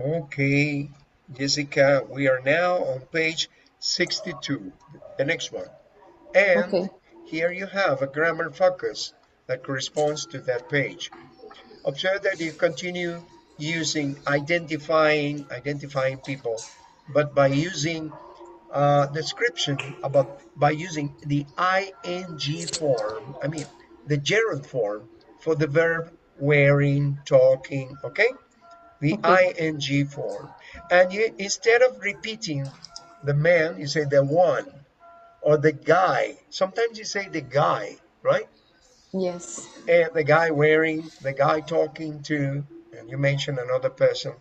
Okay, Jessica, we are now on page 62, the next one. And Okay. here you have a grammar focus that corresponds to that page. Observe that you continue using identifying people, but by using description about by using the ing form, I mean the gerund form for the verb wearing, talking, okay? The Okay. ing form. And you, instead of repeating the man, you say the one or the guy. Sometimes you say the guy, right? Yes. And the guy wearing, the guy talking to, and you mention another person,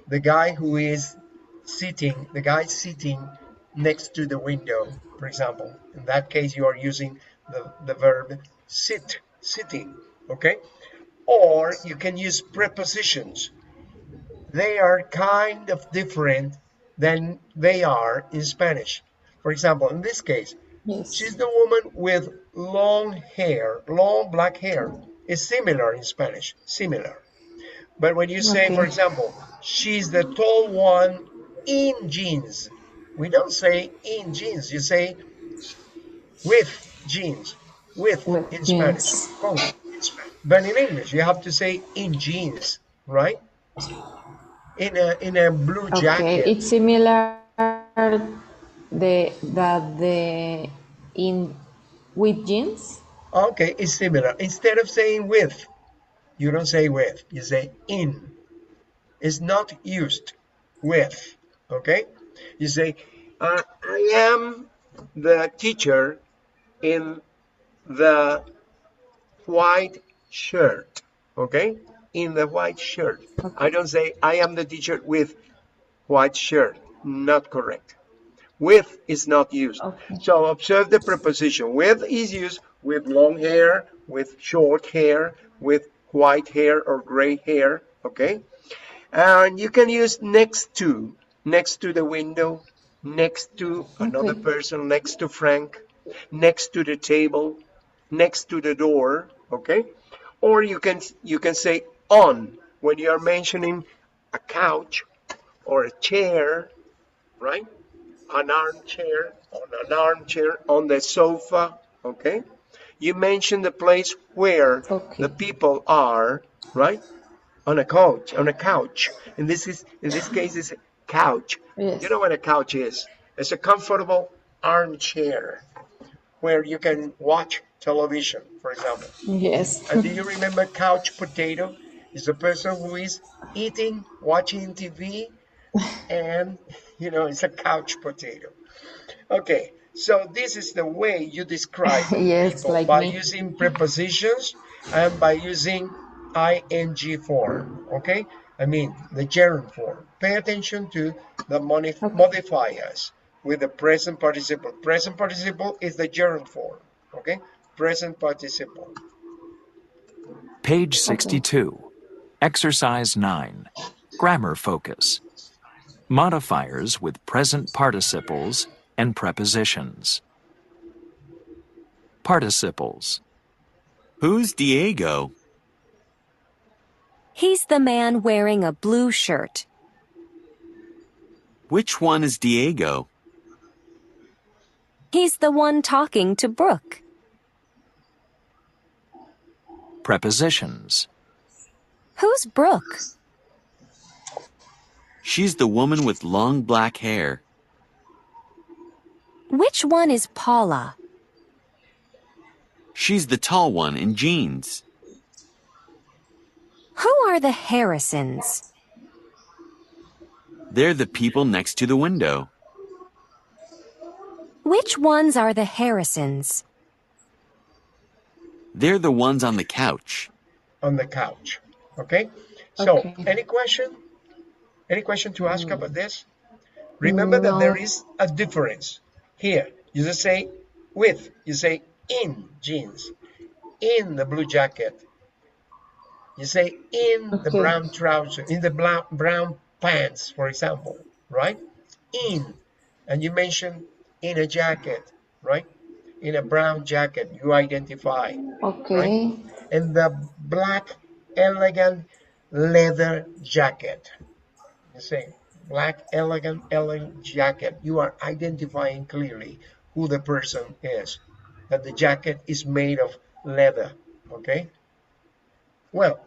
the guy who is sitting, the guy sitting next to the window, for example. In that case, you are using the verb sit, sitting, okay? Or you can use prepositions. They are kind of different than they are in Spanish. For example, in this case, Yes. she's the woman with long hair, long black hair. Is similar in Spanish, similar. But when you say, for Okay. example, she's the tall one in jeans, we don't say in jeans, you say with jeans, with With in Spanish, jeans. con. But in English, you have to say in jeans, right? In a blue Okay. jacket. It's similar the in with jeans. Okay, it's similar. Instead of saying with, you don't say with, you say in. Is not used with. Okay, you say I am the teacher in the white shirt. Okay, in the white shirt. I Okay. don't say I am the teacher with white shirt. Not correct. With is not used. Okay. So observe the preposition. With is used with long hair, with short hair, with white hair or gray hair. Okay, and you can use next to the window, next to another Okay. person, next to Frank, next to the table, next to the door, okay? Or you can say on when you are mentioning a couch or a chair, right? On an armchair, on the sofa, okay? You mention the place where the Okay. people are, right? On a couch. In this case is couch. You Yes. know what a couch is? It's a comfortable armchair where you can watch television, for example. Yes. And do you remember couch potato? Is a person who is eating, watching TV, and it's a couch potato. Okay, so this is the way you describe Yes, people like by me. using prepositions and by using ing form. Okay, I mean the gerund form. Pay attention to the Okay. modifiers with the present participle. Present participle is the gerund form. Okay, present participle. Page Okay. 62. Exercise 9. Grammar focus. Modifiers with present participles and prepositions. Participles. Who's Diego? He's the man wearing a blue shirt. Which one is Diego? He's the one talking to Brooke. Prepositions. Who's Brooke? She's the woman with long black hair. Which one is Paula? She's the tall one in jeans. Who are the Harrisons? They're the people next to the window. Which ones are the Harrisons? They're the ones on the couch. On the couch. Okay, so Okay. any question to ask about this? Remember that there No. is a difference. Here, you just say with, you say in jeans, in the blue jacket. You say in the Okay. brown trouser, in the brown pants, for example, right? In, and you mention in a jacket, right? In a brown jacket, you identify, right? Okay. And the black, elegant leather jacket. You say black, elegant jacket. You are identifying clearly who the person is, that the jacket is made of leather. Okay. Well,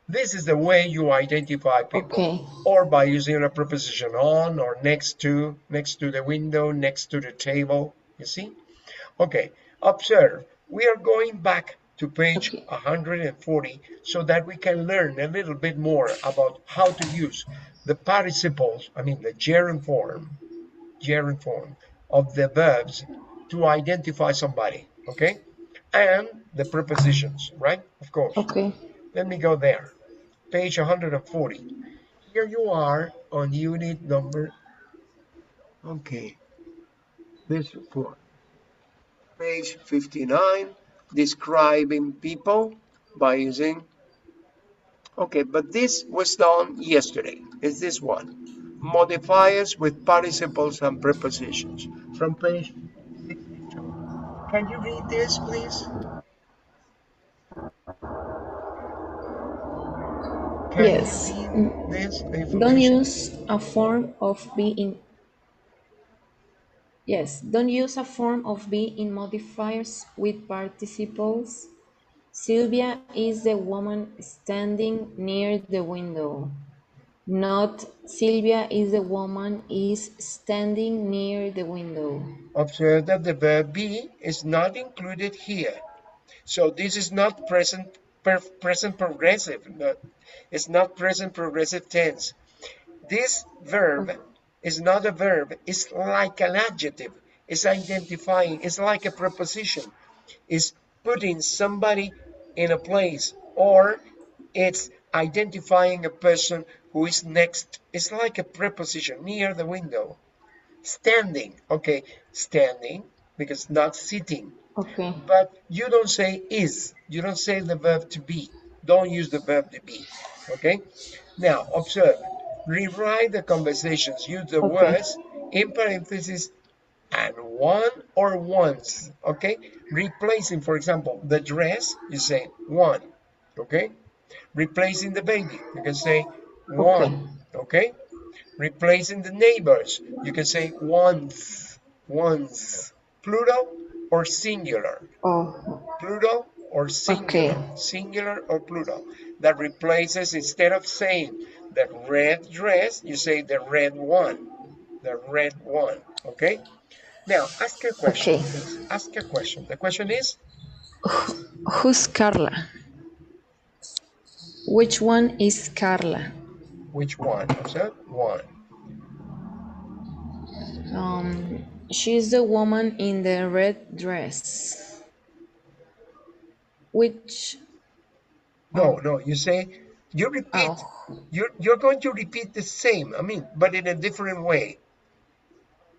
this is the way you identify people, Okay. or by using a preposition on or next to the window, next to the table. You see? Okay, observe. We are going back to page Okay. 140 so that we can learn a little bit more about how to use the participles, I mean the gerund form of the verbs to identify somebody, okay? And the prepositions, right? Of course. Okay. Let me go there. Page 140. Here you are on unit number, okay, this one. Page 59, describing people by using, okay, but this was done yesterday. It's this one. Modifiers with participles and prepositions from page 62. Can you read this, please? Can you Yes. read this Don't information? use a form of be in. Yes. Don't use a form of be in modifiers with participles. Sylvia is the woman standing near the window. Not Sylvia is the woman is standing near the window. Observe that the verb be is not included here. So this is not present progressive. No, it's not present progressive tense. This verb is not a verb. It's like an adjective. It's identifying. It's like a preposition. It's putting somebody in a place, or it's identifying a person who is next. It's like a preposition near the window. Standing. Okay, standing because not sitting. Okay. But you don't say is. You don't say the verb to be. Don't use the verb to be. Okay? Now, observe. Rewrite the conversations. Use the Okay. words in parentheses and one or ones. Okay? Replacing, for example, the dress, you say one. Okay? Replacing the baby, you can say Okay. one. Okay? Replacing the neighbors, you can say ones. Ones. Plural or singular? Oh. Plural or Okay. singular? Singular or plural? That replaces, instead of saying the red dress, you say the red one. The red one. Okay? Now, ask a question, Okay. please. Ask a question. The question is, Who's Carla? Which one is Carla? which one? Observe, one. She's the woman in the red dress. Which No, no, you say, you repeat. oh You're going to repeat the same, I mean, but in a different way.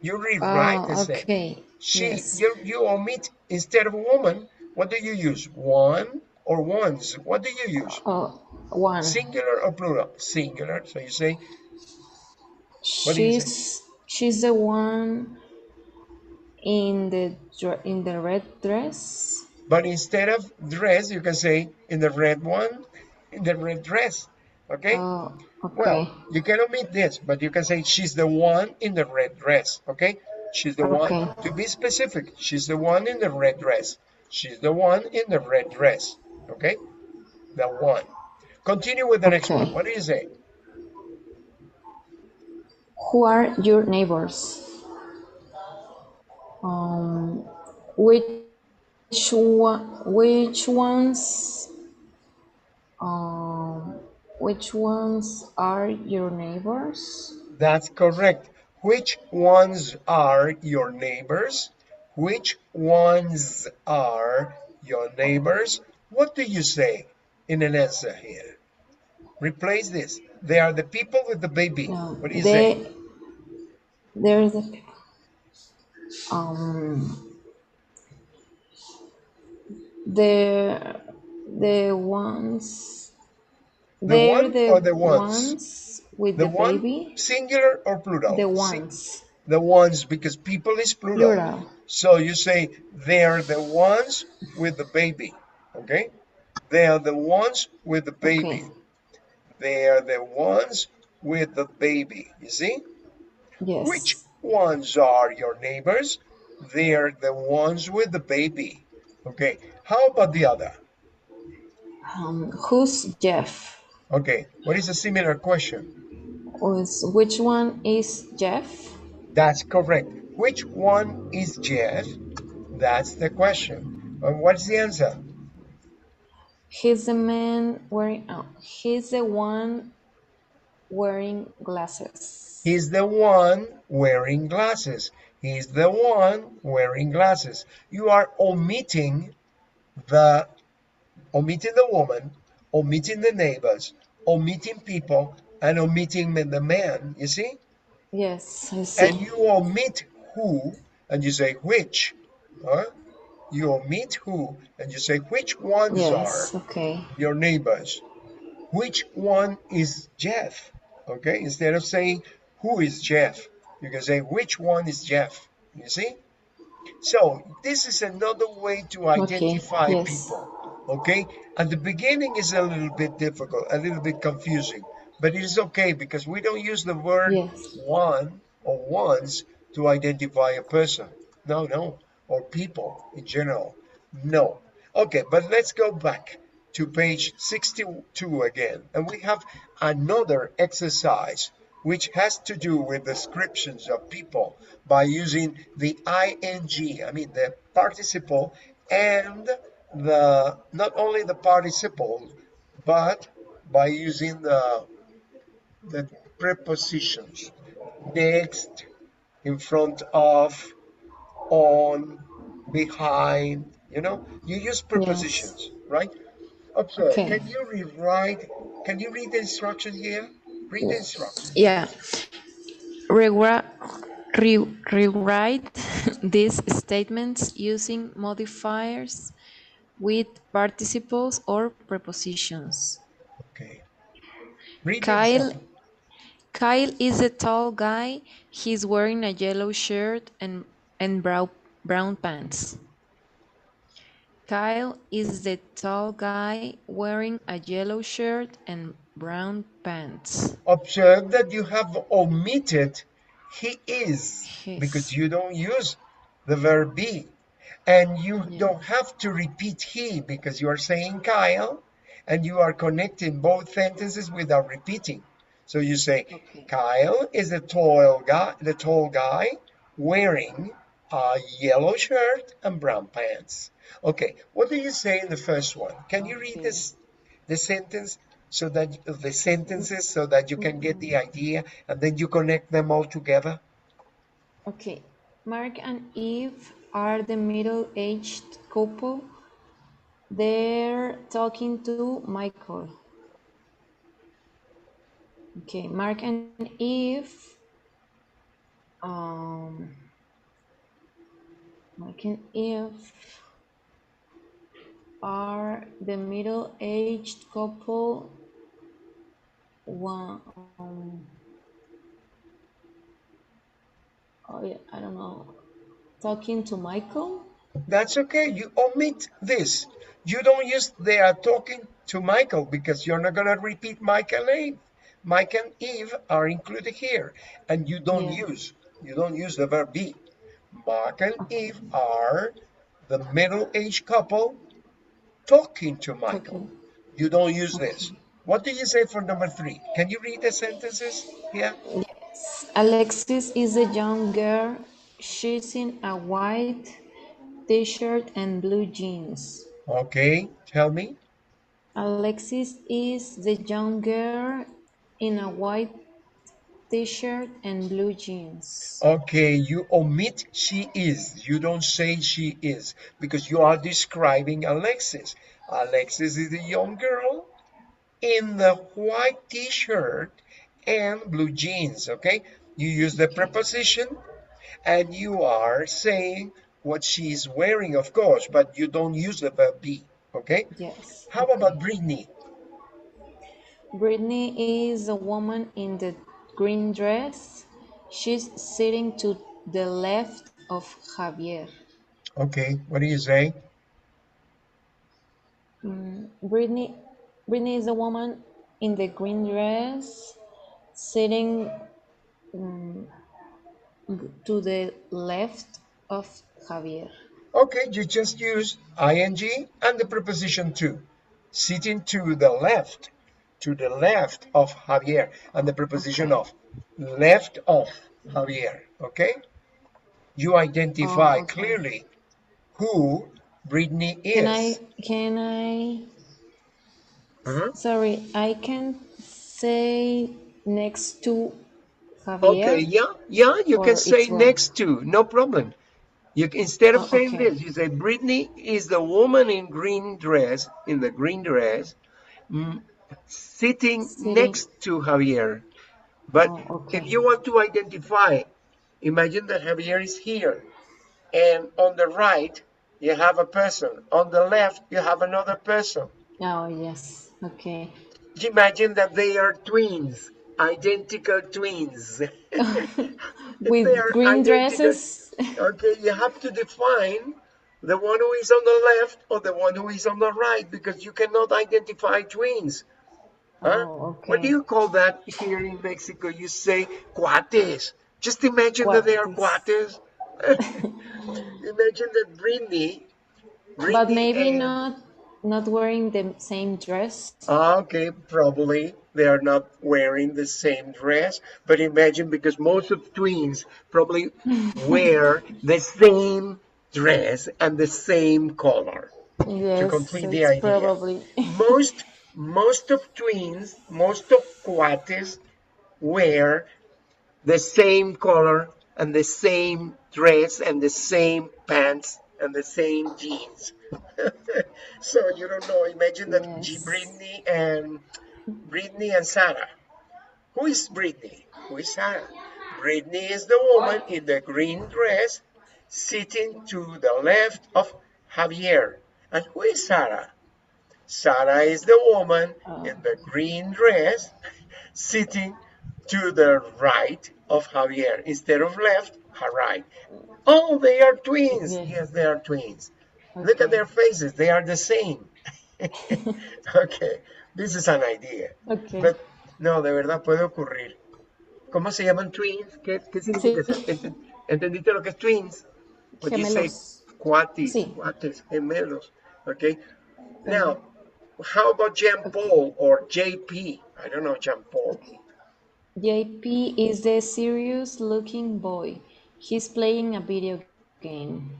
You rewrite the same. okay. She, Yes. you omit, instead of woman, what do you use? One or ones? What do you use? Oh, one. Singular or plural? Singular. So you say, what do you say? She's the one in the red dress. But instead of dress, you can say in the red one, in the red dress. Okay? Oh, Well, okay. you can omit this, but you can say she's the one in the red dress. Okay? She's the one, Okay. to be specific, she's the one in the red dress. She's the one in the red dress. Okay? The one. Continue with the next one. Okay. What do you say? Who are your neighbors? Um, which ones um which ones are your neighbors? That's correct. Which ones are your neighbors? Which ones are your neighbors? What do you say in an answer here? Replace this. They are the people with the baby. No, What do you say? there's a um the the ones The they're one the or the ones? ones with The the one, baby. singular or The plural? ones The ones, because people is plural. plural. So you say they are the ones with the baby. Okay? They are the ones with the Okay. baby. They are the ones with the baby. You see? Which Yes. ones are your neighbors? They're the ones with the baby. Okay, how about the other? Who's Jeff? Okay, what is a similar question? Which one is Jeff? That's correct. Which one is Jeff? That's the question. And what's the answer? He's the man wearing. Oh, he's the one wearing glasses. He's the one wearing glasses. He's the one wearing glasses. You are the omitting the woman, omitting the neighbors, omitting people, and omitting the man, you see? Yes, I And see. you omit who, and you say which. Huh? You omit who, and you say which ones are Yes, okay. your neighbors. Which one is Jeff? Okay, instead of saying who is Jeff, you can say which one is Jeff. You see? So this is another way to Okay, identify yes. people. Okay, at the beginning is a little bit difficult, a little bit confusing, but it is okay because we don't use the word Yes. one or ones to identify a person. No, no, or people in general. No. Okay, but let's go back to page 62 again, and we have another exercise which has to do with descriptions of people by using the ing, I mean the participle, and the not only the participle, but by using the prepositions next, in front of, on, behind, you use Yes. prepositions, right? Observe, Okay. can you read the instruction here? Read the instruction. Yeah. Regra- Rewrite these statements using modifiers with participles or prepositions. Okay. Read the Kyle instruction. Kyle is a tall guy. He's wearing a yellow shirt and brown pants. Kyle is the tall guy wearing a yellow shirt and brown pants. Observe that you have omitted he is because His. you don't use the verb be. And you Yeah. don't have to repeat he because you are saying Kyle and you are connecting both sentences without repeating. So you say, Okay. Kyle is the tall guy wearing a yellow shirt and brown pants. Okay, what do you say in the first one? Can you read Okay. the sentence so that the sentences so that you can get the idea and then you connect them all together? Okay. Mark and Eve are the middle-aged couple. They're talking to Michael. Okay. Mark and Eve. Um, Mark and Eve are the middle-aged couple. One. Oh yeah, I don't know. Talking to Michael. That's okay. You omit this. You don't use they are talking to Michael because you're not going to repeat Mike and Eve. Mike and Eve are included here. And Yeah. you don't use the verb be. Mark and Okay. Eve are the middle-aged couple talking to Michael. Talking. You don't use this. Okay. What do you say for number three? Can you read the sentences here? Alexis is a young girl. She's in a white t-shirt and blue jeans. Okay, tell me. Alexis is the young girl in a white t-shirt and blue jeans. Okay, you omit she is. You don't say she is because you are describing Alexis. Alexis is a young girl in the white t-shirt and blue jeans. Okay, you use the Okay. preposition and you are saying what she's wearing, of course, but you don't use the verb be. Okay, Yes. how Okay. about Brittany? Brittany is a woman in the green dress. She's sitting to the left of Javier. Okay, what do you say? Brittany, Brittany is a woman in the green dress. sitting to the left of Javier. Okay, you just use ing and the preposition to. Sitting to the left of Javier, and the preposition Okay. of. Left of Javier, okay? You identify Oh, okay. clearly who Brittany Can is. I, can I, Uh-huh. sorry, I can say next to Okay, Javier yeah, yeah, you can or say it's wrong? next to, no problem. You instead of Oh, saying okay. this, you say Brittany is the woman in green dress, mm, sitting Sitting. next to Javier. But Oh, if okay. you want to identify, imagine that Javier is here, and on the right you have a person, on the left you have another person. Oh, yes. Okay. Imagine that they are twins, identical twins. If they With are green identical, dresses. okay, you have to define the one who is on the left or the one who is on the right because you cannot identify twins. Huh? Oh, What do okay. you call that here in Mexico? You say cuates. Just imagine that they What are is? cuates. Imagine that But Brittany maybe and not wearing the same dress. okay, probably they are not wearing the same dress, but imagine because most of twins probably wear the same dress and the same color to Yes, complete the it's idea. probably. Most most of twins, most of cuates wear the same color and the same dress and the same pants and the same jeans. So you don't know. Imagine that Yes. Brittany and Sarah. Who is Brittany? Who is Sarah? Brittany is the woman in the green dress sitting to the left of Javier. And who is Sarah? Sarah is the woman in the green dress sitting to the right of Javier. Instead of left, her right. Oh, they are twins. Yes. Yes, they are twins. Look at Okay. their faces. They are the same. Okay, this is an idea. Okay. But no, de verdad puede ocurrir. ¿Cómo se llaman twins? ¿Qué significa Sí. eso? ¿Entendiste lo que es twins? What do you say? Gemelos. Cuates, Sí. cuates, gemelos. Okay. También. Now, how about Jean Okay. Paul or JP? I don't know Jean Paul. Okay. JP is the serious looking boy. He's playing a video game.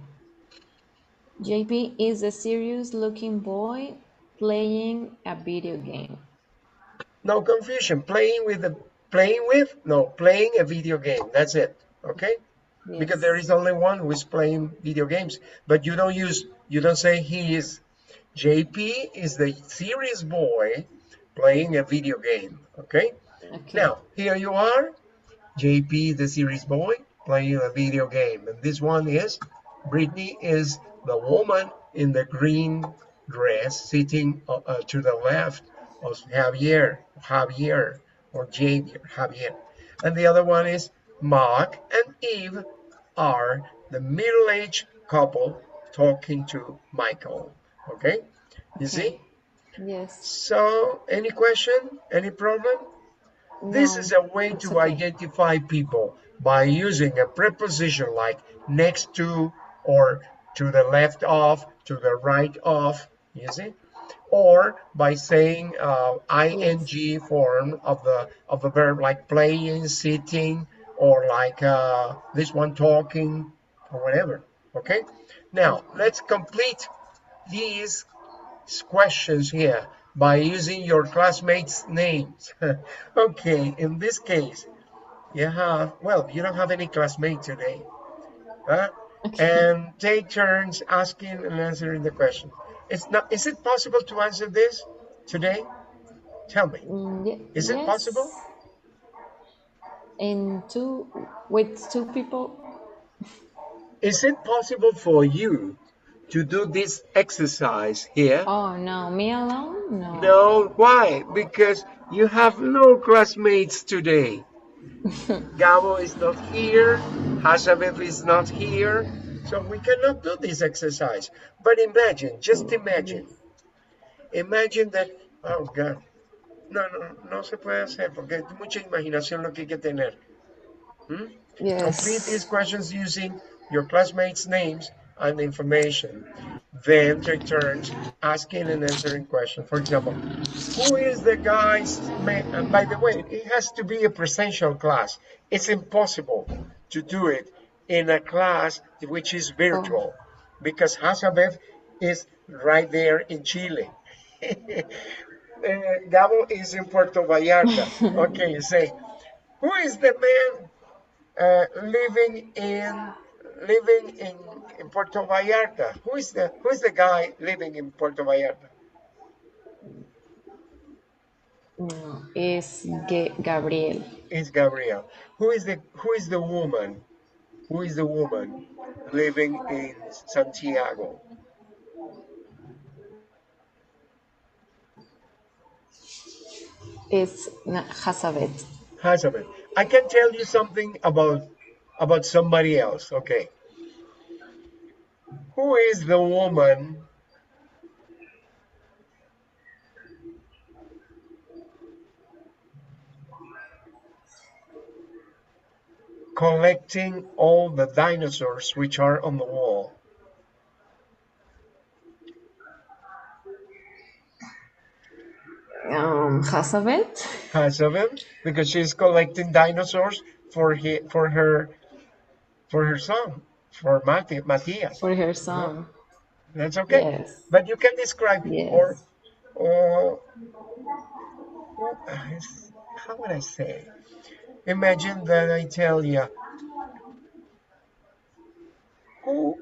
JP is a serious looking boy playing a video game. No confusion. Playing a video game. That's it. Okay. Because there Yes. is only one who is playing video games. But you don't say he is. JP is the serious boy playing a video game. Okay. Okay. Now, here you are. JP, the series boy, playing a video game. And this one is Brittany is the woman in the green dress sitting to the left of Javier, or Javier. And the other one is Mark and Eve are the middle-aged couple talking to Michael. Okay, you see? Okay. Yes. So, any question? Any problem? This is No, a way it's to okay. identify people by using a preposition like next to or to the left of, to the right of, you see? Or by saying Yes. ing form of the verb like playing, sitting, or like this one talking, or whatever. Okay? Now, Okay. let's complete these questions here by using your classmates' names. Okay, in this case, you have, well, you don't have any classmate today, huh? Okay. And take turns asking and answering the question. It's not, is it possible to answer this today? Tell me, is it possible? Yes. And with two people. Is it possible for you to do this exercise here? Oh no, me alone? No, No. why? Because you have no classmates today. Gabo is not here, Hashabeb is not here, so we cannot do this exercise. But imagine, just Yes. imagine that, oh God, No, no, no se puede hacer porque es mucha imaginación lo que hay que tener. Hmm? Complete these Yes. questions using your classmates' names and information. Then take turns asking and answering questions. For example, who is the guy's man? And by the way, it has to be a presential class. It's impossible to do it in a class which is Oh. virtual because Hazabeth is right there in Chile. Gabo is in Puerto Vallarta. Okay, say, who is the man living in Puerto Vallarta? Who is the guy living in Puerto Vallarta? No, es Gabriel. It's Gabriel. Who is the woman? Who is the woman living in Santiago? Es Hazabet. Hazabeth. I can tell you something about somebody else. Okay. Who is the woman collecting all the dinosaurs which are on the wall? Hazabet Hazabeth, because she's collecting dinosaurs for her son, for Matthias. for her Uh, son. that's okay. Yes. But you can describe or Yes. or who, how would I say? Imagine that I tell you who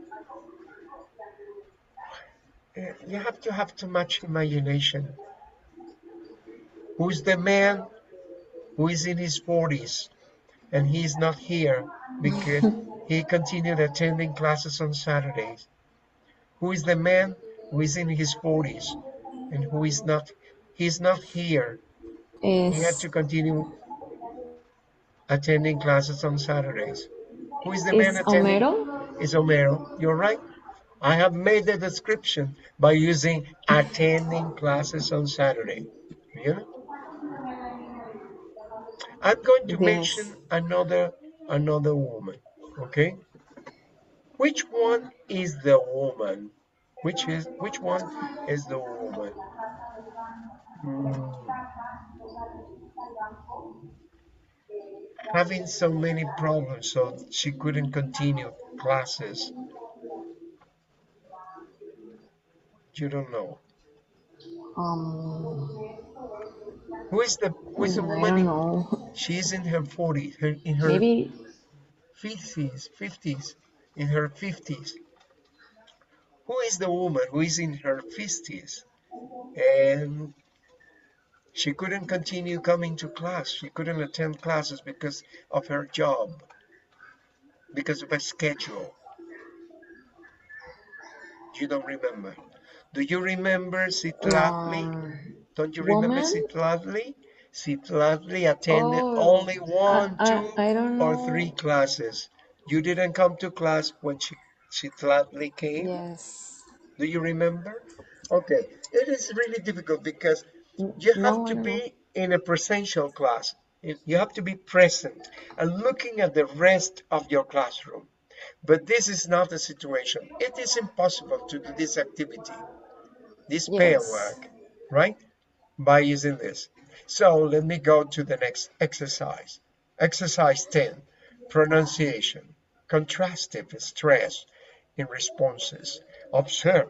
you have to have too much imagination. Who's the man who is in his 40s and he's not here because he continued attending classes on Saturdays? Who is the man who is in his 40s and who is not he's not here? He had Es to continue attending classes on Saturdays. Who is the man es attending? Homero. Is Homero. You're right. I have made the description by using attending classes on Saturday. You know? I'm going to Yes. mention another woman. Okay? Which one is the woman? Which one is the woman? Hmm, having so many problems, so she couldn't continue classes. You don't know. Um, Who is the I woman don't in know. she's in her 40s, in her Maybe 50s, in her 50s. Who is the woman who is in her 50s and she couldn't continue coming to class. She couldn't attend classes because of her job, because of a schedule. You don't remember. Do you remember Citlalli? Don't you remember woman. Citlalli? Citlalli attended Oh, only one, two, I don't or three know. classes. You didn't come to class when Citlalli came? Yes. Do you remember? Okay, it is really difficult because you have No, I to don't know. be in a presential class. You have to be present and looking at the rest of your classroom. But this is not the situation. It is impossible to do this activity, this pair Yes. work, right? By using this. So let me go to the next exercise. Exercise 10, pronunciation, contrastive stress in responses. Observe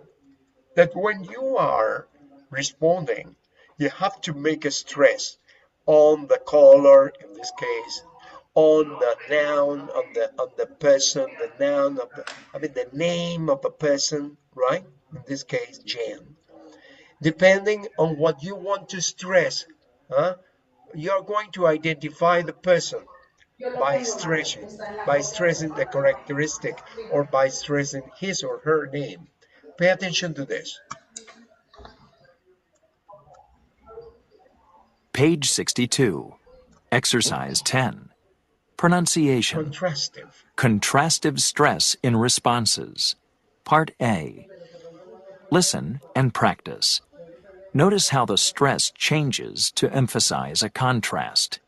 that when you are responding, you have to make a stress on the color, in this case, on the noun, on the person, the noun of the name of a person, right? In this case, Jan. Depending on what you want to stress, huh? You're going to identify the person by stressing the characteristic or by stressing his or her name. Pay attention to this. Page 62. Exercise 10. Pronunciation. Contrastive. Contrastive stress in responses. Part A. Listen and practice. Notice how the stress changes to emphasize a contrast.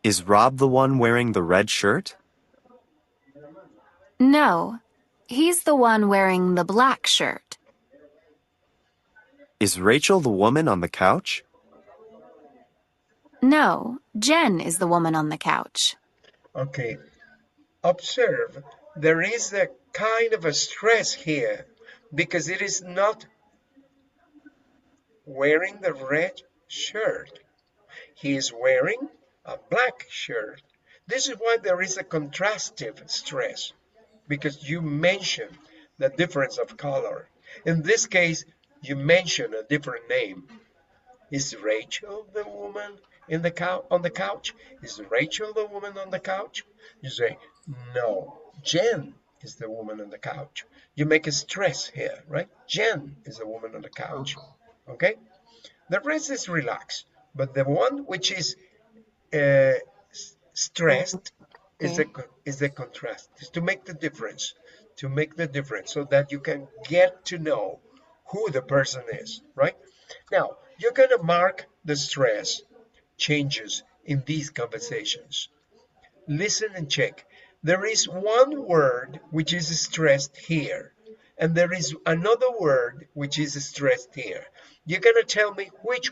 Is Rob the one wearing the red shirt? No, he's the one wearing the black shirt. Is Rachel the woman on the couch? No, Jen is the woman on the couch. Okay, observe, there is a kind of a stress here because it is not wearing the red shirt. He is wearing a black shirt. This is why there is a contrastive stress, because you mention the difference of color. In this case, you mention a different name. Is Rachel the woman on the couch? Is Rachel the woman on the couch? You say, no, Jen is the woman on the couch. You make a stress here, right? Jen is the woman on the couch. Okay? The rest is relaxed, but the one which is uh, stressed is Okay. the contrast. Is to make the difference, so that you can get to know who the person is, right? Now, you're going to mark the stress changes in these conversations. Listen and check. There is one word which is stressed here, and there is another word which is stressed here. You're going to tell me which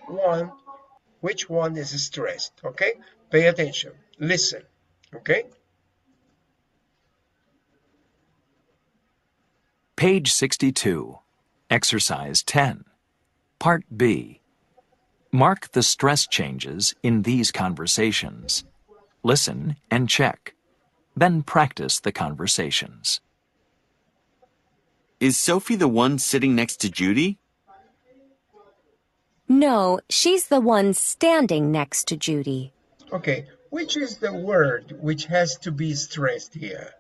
one is stressed, okay? Pay attention. Listen, okay? Page 62. Exercise 10. Part B. Mark the stress changes in these conversations. Listen and check. Then practice the conversations. Is Sophie the one sitting next to Judy? No, she's the one standing next to Judy. Okay, which is the word which has to be stressed here?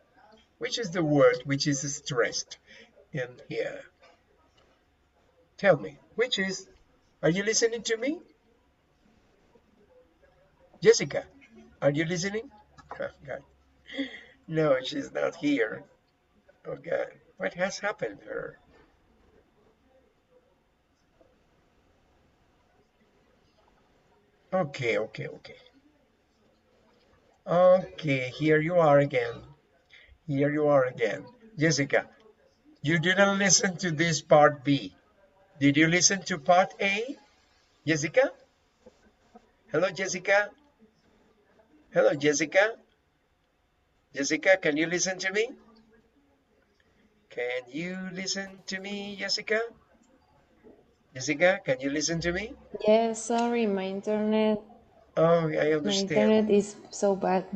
Which is the word which is stressed in here? Tell me, which is, are you listening to me? Jessica, are you listening? Oh, God. No, she's not here. Oh, God. What has happened to her? Okay, okay, okay. Okay, here you are again. Here you are again. Jessica, you didn't listen to this part B. Did you listen to part A? Jessica? Hello, Jessica? Hello, Jessica? Jessica, can you listen to me? Can you listen to me, Jessica? Jessica, can you listen to me? Yes, sorry, Oh, I my understand. internet is so bad.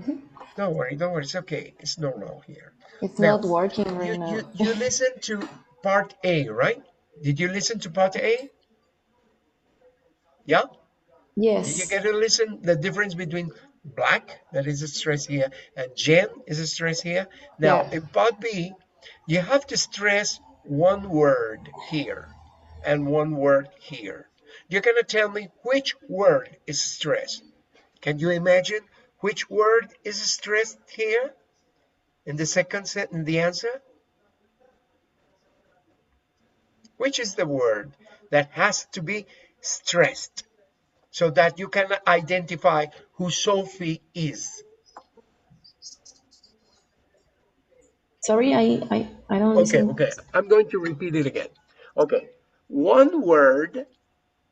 Don't worry, don't worry. It's okay. It's normal here. It's not Now, working right you you now. you listen to part A, right? Did you listen to part A? Yeah? Did you Yes. get to listen the difference between black, that is a stress here, and Jen is a stress here? Now, Yeah. in part B, you have to stress one word here and one word here. You're going to tell me which word is stressed. Can you imagine which word is stressed here in the second set in the answer? Which is the word that has to be stressed so that you can identify who Sophie is? Sorry, I don't Okay, listen. okay. I'm going to repeat it again. Okay. One word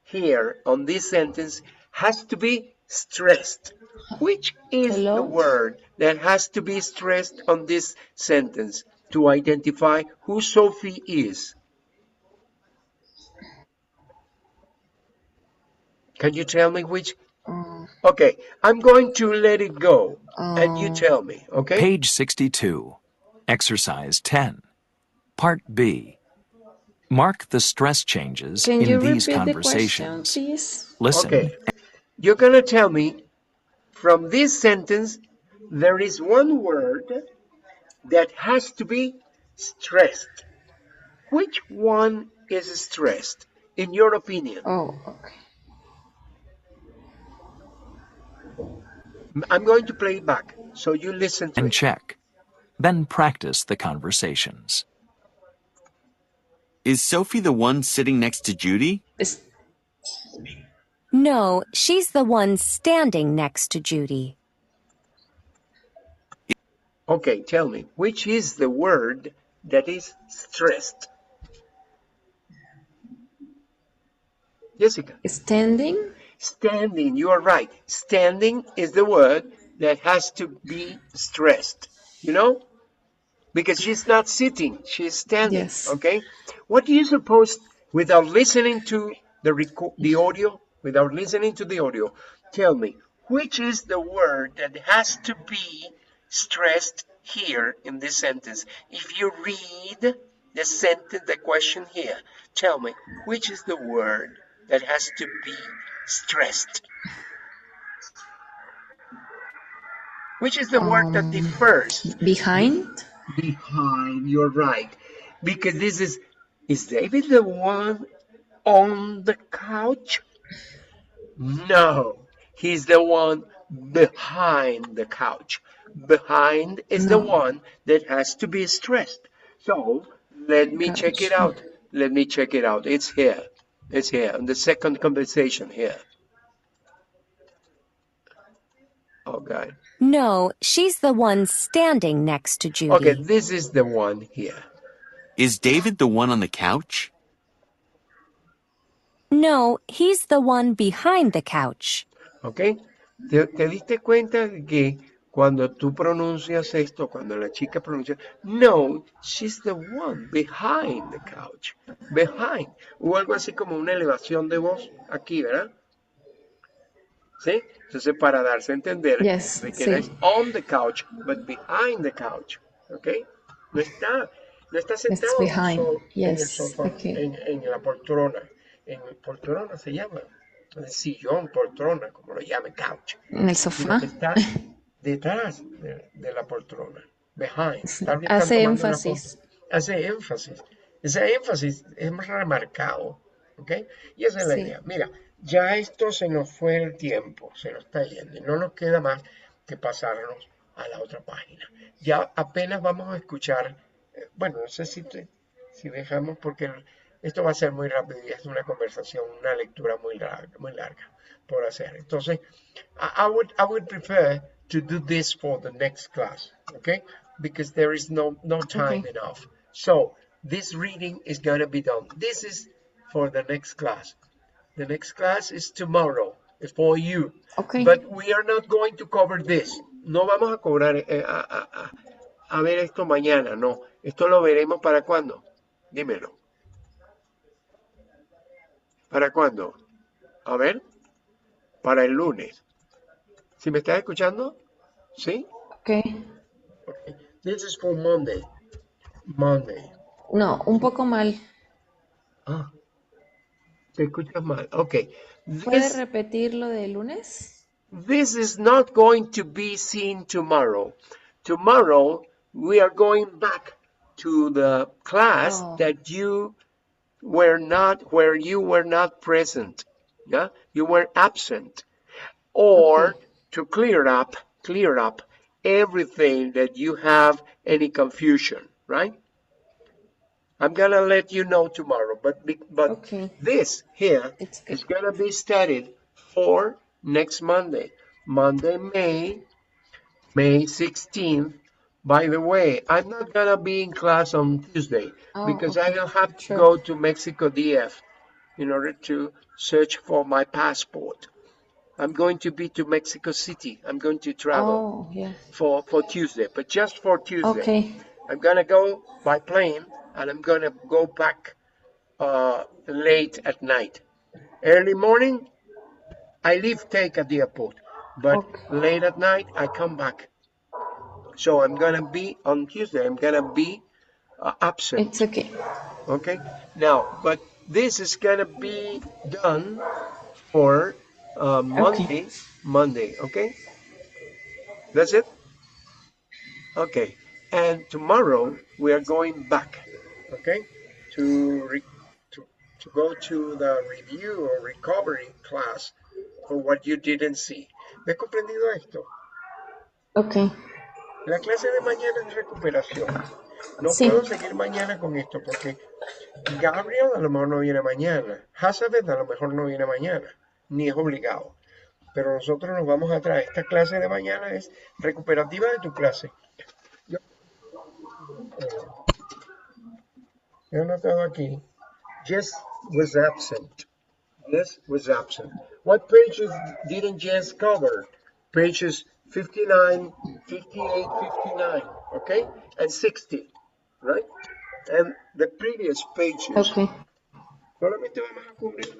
here on this sentence has to be stressed. Which is the Hello? word that has to be stressed on this sentence to identify who Sophie is? Can you tell me which? Um, Okay, I'm going to let it go and you um, tell me, okay? Page 62. Exercise 10. Part B. Mark the stress changes can in you these repeat the question, conversations. please? Listen. Okay, you're going to tell me from this sentence there is one word that has to be stressed. Which one is stressed, in your opinion? Oh, okay. I'm going to play it back, so you listen to And it. check. Then practice the conversations. Is Sophie the one sitting next to Judy? Es- No, she's the one standing next to Judy. Okay, tell me, which is the word that is stressed? Jessica. Standing? Standing, you are right. Standing is the word that has to be stressed. You know? Because she's not sitting, she's standing. Yes. Okay? What do you suppose, without listening to the audio, tell me, which is the word that has to be stressed here in this sentence? If you read the sentence, the question here, tell me, which is the word that has to be stressed? Which is the word that differs? Behind? Behind, you're right. Because is David the one on the couch? No, he's the one behind the couch. Behind is the No. one that has to be stressed. So let me check it Couch. out. Let me check it out. It's here. It's here in the second conversation here. Okay. No, she's the one standing next to Okay, Judy. this is the one here. Is David the one on the couch? No, he's the one behind the couch. ¿Ok? ¿Te diste cuenta de que cuando tú pronuncias esto, cuando la chica pronuncia, no, she's the one behind the couch, behind, o algo así como una elevación de voz aquí, ¿verdad? ¿Sí? Entonces, para darse a entender Yes, de que no sí. es on the couch, but behind the couch, ¿ok? No está, no está It's sentado behind. en el Yes. sofá, Okay. en la poltrona, poltrona se llama, el sillón, poltrona, como lo llame, couch, En el sino sofá. que está detrás de la poltrona, behind. Tal vez están Hace tomando una foto. énfasis. Hace énfasis. Ese énfasis es más remarcado, ¿ok? Y esa es la Sí. idea. Mira, ya esto se nos fue el tiempo, se nos está yendo, y no nos queda más que pasarnos a la otra página. Ya apenas vamos a escuchar, bueno, no sé si dejamos, porque esto va a ser muy rápido y es una conversación, una lectura muy larga por hacer. Entonces, I would prefer to do this for the next class, okay? Because there is no time Okay. enough. So this reading is going to be done. This is for the next class. The next class is tomorrow. It's for you. Okay. But we are not going to cover this. No vamos a cobrar a ver esto mañana, no. Esto lo veremos para cuándo. Dímelo. ¿Para cuándo? A ver, para el lunes. ¿Si me estás escuchando? ¿Sí? Okay. Okay. This is for Monday. Monday. No, un poco mal. Ah, te escuchas mal. Okay. ¿Puede This repetir lo de lunes? this is not going to be seen tomorrow. Tomorrow we are going back to the class Oh, that you were not where you were not present. Yeah? You were absent. Or okay. to clear up everything that you have any confusion, right? I'm gonna let you know tomorrow, but Okay. this here It's okay. is gonna be studied for next Monday, Monday, May 16th. By the way, I'm not gonna be in class on Tuesday Oh, because I okay. will have to Sure. go to Mexico DF in order to search for my passport. I'm going to be to Mexico City. I'm going to travel Oh, yeah. for Tuesday, but just for Tuesday. Okay. I'm gonna go by plane and I'm gonna go back late at night. Early morning, I leave take at the airport, but Okay. late at night I come back. So I'm gonna be on Tuesday. I'm gonna be It's absent. okay. Okay. Now, but this is gonna be done for Okay. Monday. Monday. Okay. That's it. Okay. And tomorrow we are going back. Okay. To to to go to the review or recovery class for what you didn't see. ¿Me has comprendido esto? Okay. La clase de mañana es recuperación. No Sí. puedo seguir mañana con esto porque Gabriel a lo mejor no viene mañana. Hazabeth a lo mejor no viene mañana, ni es obligado. Pero nosotros nos vamos a traer. Esta clase de mañana es recuperativa de tu clase. Yo he anotado aquí. Jess was absent. Jess was absent. What pages didn't Jess cover? Pages 59, 58, 59, okay? And 60, right? And the previous pages. Okay. Solamente vamos a cubrir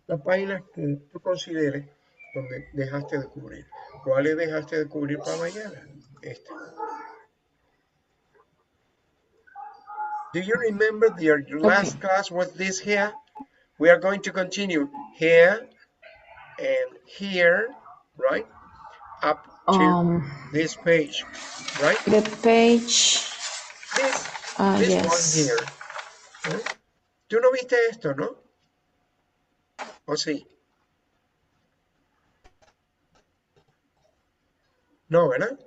las páginas que tú consideres donde dejaste de cubrir. ¿Cuáles dejaste de cubrir para mañana? Esta. Do you remember your Okay. last class was this here? We are going to continue here and here, right? Up to this page, right? The page. This one Yes. here. ¿Eh? ¿Tú no viste esto, no? ¿O sí? No, ¿verdad?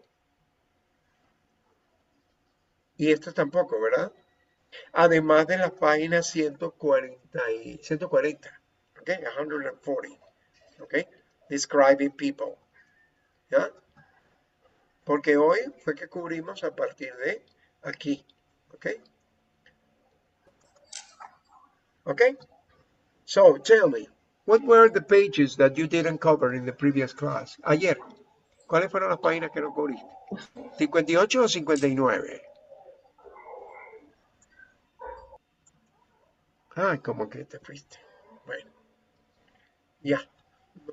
Y esto tampoco, ¿verdad? Además de las páginas 140, ¿ok? 140, ¿ok? Describing people, ¿ya? Porque hoy fue que cubrimos a partir de aquí, ¿ok? ¿Ok? So, tell me, what were the pages that you didn't cover in the previous class? Ayer, ¿cuáles fueron las páginas que no cubriste? ¿58 o 59? Ah, como que te fuiste. Bueno, ya,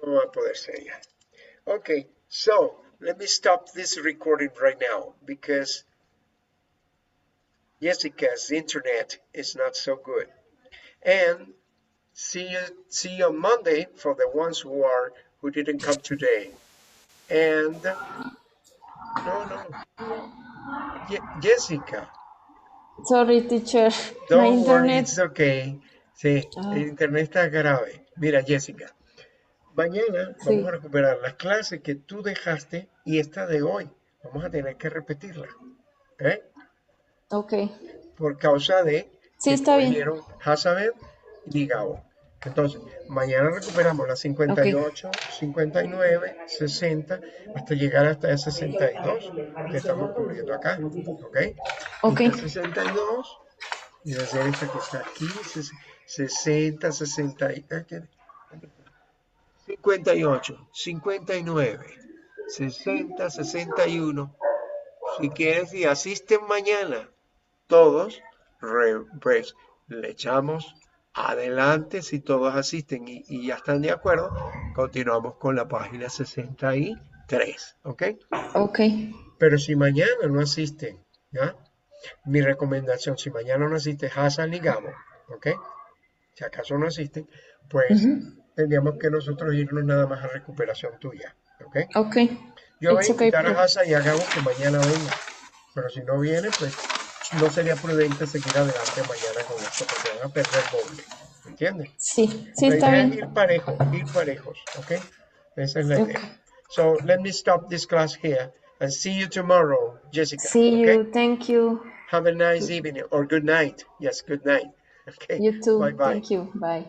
no va a poder ser ya. Okay, so let me stop this recording right now because Jessica's internet is not so good. And see you on Monday for the ones who didn't come today. And no, Jessica, Sorry, teacher. My don't worry, internet. it's okay. Sí, el internet está grave. Mira, Jessica, mañana vamos a Sí. recuperar las clases que tú dejaste y esta de hoy. Vamos a tener que repetirla. ¿Eh? Okay. Por causa de Sí, que no está bien. vinieron Hazabeth y Gabo. Entonces, mañana recuperamos las Okay. 58, 59, 60, hasta llegar hasta el 62 que estamos cubriendo acá. ¿Ok? Y Okay. esta 62, y va a ser esta que está aquí, 60, 60, 58, 59, 60, 61. Si quieres y asisten mañana, todos, pues le echamos adelante si todos asisten y ya están de acuerdo. Continuamos con la página 63, ¿ok? Okay. Pero si mañana no asisten, ¿ya? Mi recomendación, si mañana no asiste Hassan y Gabo, ¿ok? Si acaso no asisten, pues tendríamos que nosotros irnos nada más a recuperación tuya, ¿ok? Okay. Yo voy a It's okay, invitar a prof. Hassan y a Gabo que mañana vengan, pero si no vienen, pues no sería prudente seguir adelante mañana con esto porque van a perder doble, ¿entiendes? Sí, sí, La está idea es bien. ir parejos, ¿ok? Esa es la idea. Okay. So let me stop this class here and see you tomorrow, Jessica, See ¿ok? you. Thank you. Have a nice evening or good night. Yes, good night. Okay, You too. bye-bye. Thank you. Bye.